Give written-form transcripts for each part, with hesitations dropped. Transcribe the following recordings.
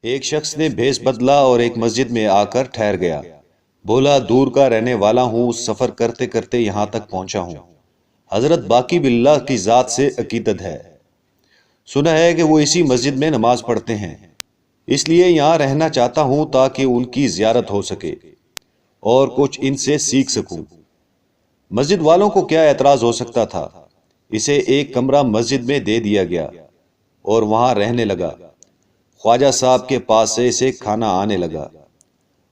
ایک شخص نے بھیس بدلا اور ایک مسجد میں آ کر ٹھہر گیا۔ بولا، دور کا رہنے والا ہوں، سفر کرتے کرتے یہاں تک پہنچا ہوں۔ حضرت باقی باللہ کی ذات سے عقیدت ہے۔ سنا ہے کہ وہ اسی مسجد میں نماز پڑھتے ہیں، اس لیے یہاں رہنا چاہتا ہوں تاکہ ان کی زیارت ہو سکے اور کچھ ان سے سیکھ سکوں۔ مسجد والوں کو کیا اعتراض ہو سکتا تھا؟ اسے ایک کمرہ مسجد میں دے دیا گیا اور وہاں رہنے لگا۔ خواجہ صاحب کے پاس سے اسے کھانا آنے لگا۔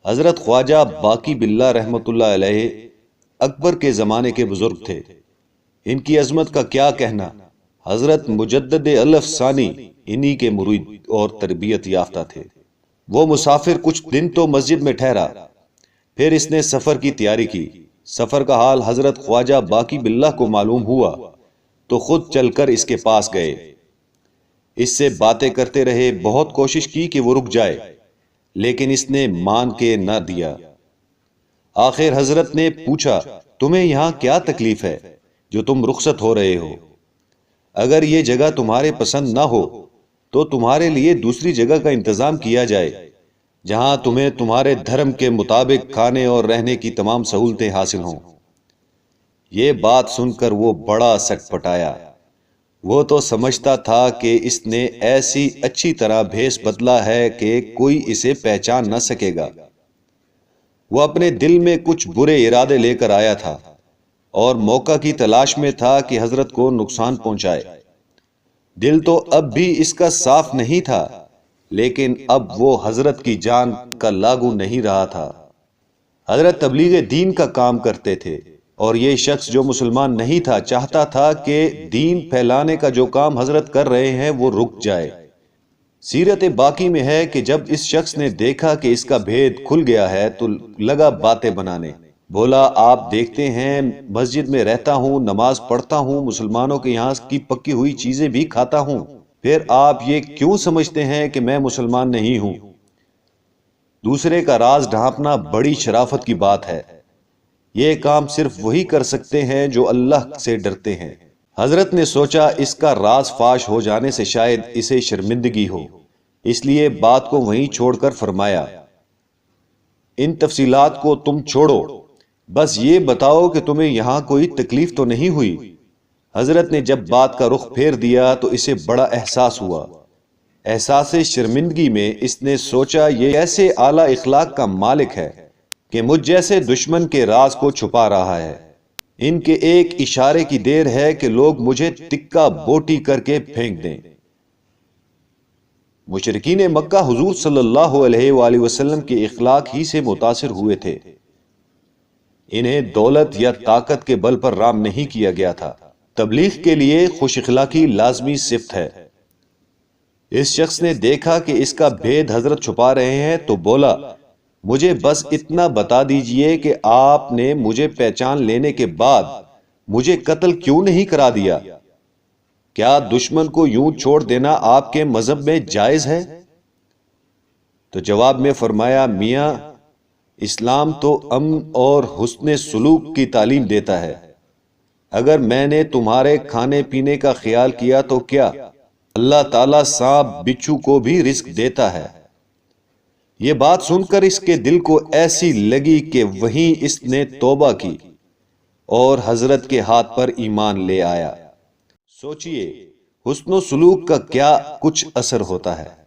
حضرت خواجہ باقی باللہ رحمت اللہ علیہ اکبر کے زمانے کے بزرگ تھے۔ ان کی عظمت کا کیا کہنا۔ حضرت مجدد الف ثانی انہی کے مرید اور تربیت یافتہ تھے۔ وہ مسافر کچھ دن تو مسجد میں ٹھہرا، پھر اس نے سفر کی تیاری کی۔ سفر کا حال حضرت خواجہ باقی باللہ کو معلوم ہوا تو خود چل کر اس کے پاس گئے۔ اس سے باتیں کرتے رہے، بہت کوشش کی کہ وہ رک جائے، لیکن اس نے مان کے نہ دیا۔ آخر حضرت نے پوچھا، تمہیں یہاں کیا تکلیف ہے جو تم رخصت ہو رہے ہو؟ اگر یہ جگہ تمہارے پسند نہ ہو تو تمہارے لیے دوسری جگہ کا انتظام کیا جائے جہاں تمہیں تمہارے دھرم کے مطابق کھانے اور رہنے کی تمام سہولتیں حاصل ہوں۔ یہ بات سن کر وہ بڑا سٹ پٹایا۔ وہ تو سمجھتا تھا کہ اس نے ایسی اچھی طرح بھیس بدلا ہے کہ کوئی اسے پہچان نہ سکے گا۔ وہ اپنے دل میں کچھ برے ارادے لے کر آیا تھا اور موقع کی تلاش میں تھا کہ حضرت کو نقصان پہنچائے۔ دل تو اب بھی اس کا صاف نہیں تھا، لیکن اب وہ حضرت کی جان کا لاگو نہیں رہا تھا۔ حضرت تبلیغ دین کا کام کرتے تھے اور یہ شخص جو مسلمان نہیں تھا چاہتا تھا کہ دین پھیلانے کا جو کام حضرت کر رہے ہیں وہ رک جائے۔ سیرت باقی میں ہے کہ جب اس شخص نے دیکھا کہ اس کا بھید کھل گیا ہے تو لگا باتیں بنانے۔ بولا، آپ دیکھتے ہیں مسجد میں رہتا ہوں، نماز پڑھتا ہوں، مسلمانوں کے یہاں کی پکی ہوئی چیزیں بھی کھاتا ہوں، پھر آپ یہ کیوں سمجھتے ہیں کہ میں مسلمان نہیں ہوں؟ دوسرے کا راز ڈھانپنا بڑی شرافت کی بات ہے۔ یہ کام صرف وہی کر سکتے ہیں جو اللہ سے ڈرتے ہیں۔ حضرت نے سوچا اس کا راز فاش ہو جانے سے شاید اسے شرمندگی ہو، اس لیے بات کو وہیں چھوڑ کر فرمایا، ان تفصیلات کو تم چھوڑو، بس یہ بتاؤ کہ تمہیں یہاں کوئی تکلیف تو نہیں ہوئی؟ حضرت نے جب بات کا رخ پھیر دیا تو اسے بڑا احساس ہوا۔ احساس شرمندگی میں اس نے سوچا، یہ ایسے اعلیٰ اخلاق کا مالک ہے کہ مجھ جیسے دشمن کے راز کو چھپا رہا ہے۔ ان کے ایک اشارے کی دیر ہے کہ لوگ مجھے تکہ بوٹی کر کے پھینک دیں۔ مشرکین مکہ حضور صلی اللہ علیہ وآلہ وسلم کے اخلاق ہی سے متاثر ہوئے تھے۔ انہیں دولت یا طاقت کے بل پر رام نہیں کیا گیا تھا۔ تبلیغ کے لیے خوش اخلاقی لازمی صفت ہے۔ اس شخص نے دیکھا کہ اس کا بھید حضرت چھپا رہے ہیں تو بولا، مجھے بس اتنا بتا دیجئے کہ آپ نے مجھے پہچان لینے کے بعد مجھے قتل کیوں نہیں کرا دیا؟ کیا دشمن کو یوں چھوڑ دینا آپ کے مذہب میں جائز ہے؟ تو جواب میں فرمایا، میاں، اسلام تو امن اور حسن سلوک کی تعلیم دیتا ہے۔ اگر میں نے تمہارے کھانے پینے کا خیال کیا تو کیا؟ اللہ تعالیٰ سانپ بچھو کو بھی رزق دیتا ہے۔ یہ بات سن کر اس کے دل کو ایسی لگی کہ وہیں اس نے توبہ کی اور حضرت کے ہاتھ پر ایمان لے آیا۔ سوچئے حسن و سلوک کا کیا کچھ اثر ہوتا ہے۔